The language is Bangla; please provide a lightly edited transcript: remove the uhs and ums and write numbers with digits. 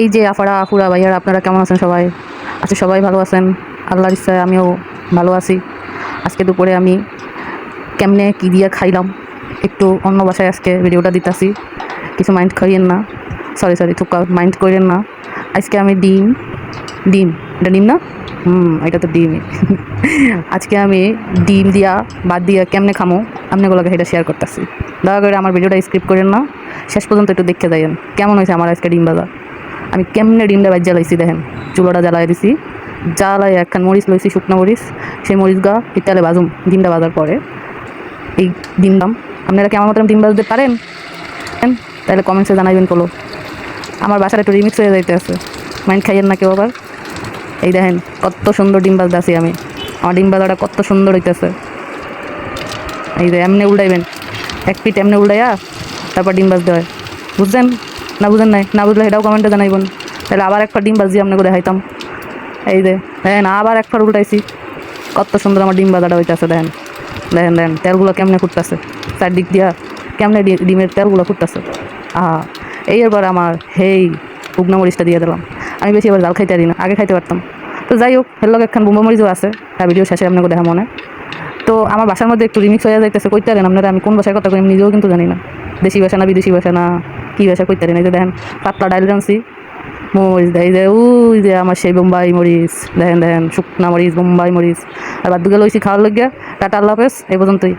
এই যে আফারা আফুরা ভাইয়ারা, আপনারা কেমন আছেন? সবাই আচ্ছা, সবাই ভালো আছেন? আল্লাহর ইচ্ছায় আমিও ভালো আছি। আজকে দুপুরে আমি কেমনে কী দিয়ে খাইলাম একটু অন্য বাসায় আজকে ভিডিওটা দিতেছি, কিছু মাইন্ড করিয়েন না। সরি সরি, থুকা মাইন্ড করেন না। আজকে আমি ডিম ডিম এটা ডিম না? এটা তো ডিমই। আজকে আমি ডিম দিয়া বাদ দিয়া কেমনে খামো আপনাগুলোকে সেটা শেয়ার করতেছি। দয়া করে আমার ভিডিওটা স্ক্রিপ্ট করেন না, শেষ পর্যন্ত একটু দেখে যাইয়েন কেমন হয়েছে আমার আজকে ডিম ভাজা। আমি কেমনে ডিমটা বাজ জ্বালাইছি দেখেন, চুলোটা জ্বালাই দিছি, জ্বালাই একখান মরিচ লইছি, শুকনো মরিচ, সেই মরিচ গা ইটালে বাজুম। ডিমটা বাজার পরে এই ডিম দাম, আপনারা কি আমার মতন ডিম বাজতে পারেন? তাহলে কমেন্টসে জানাইবেন কলো। আমার বাসার একটু রিমিক্স হয়ে যাইতে আছে, মাইন্ড খাইয়েন না কেউ আবার। এই দেখেন কত সুন্দর ডিম বাজতে আছি আমি, আমার ডিম বাজাটা কত সুন্দর হইতেছে। এই যে এমনি উল্টাইবেন, এক পিঠ এমনি উল্টাইয়া তারপর ডিম বাজতে হয়। বুঝছেন না? বুঝেন নাই? না বুঝলে সেটাও কমেন্টে জানাইবেন, তাহলে আবার একবার ডিম বাজি আপনাকে দেখাইতাম। এই যে দেখেন আবার একবার উল্টাইছি, কত সুন্দর আমার ডিম বাজাটা হইতেছে। দেখেন দেখেন দেখেন তেলগুলো কেমনে ফুটতেছে, চারদিক দিয়া কেমনে ডিমের তেলগুলো ফুটতেছে। এই এরপর আমার হেই শুকনো মরিচটা দিয়ে দিলাম। আমি বেশি এবার জাল খাইতে পারি না, আগে খাইতে পারতাম। তো যাই হোক, হের লোক একখান বোম্বা মরিচও আছে, তার ভিডিও শেষে আপনাকে দেখা মনে। তো আমার বাসার মধ্যে একটু রিমিক্স হয়ে যাইতেছে, কইতে পারেন আপনারা আমি কোন ভাষার কথা কই আমি নিজেও কিন্তু জানি না। দেশি ভাষা না বিদেশি ভাষা না কী ভাষা কইতে পারেন। এই যে দেখেন পাতলা ডাইল রানছি, মরিচ দেয় যে ওই যে আমার সেই বোম্বাই মরিচ, দেখেন দেখেন শুকনা মরিচ বোম্বাই মরিচ। আর বাদ দুগে লইছি খাওয়ার লইয়া। টাটা, আল্লাহ হাফেজ, এই পর্যন্তই।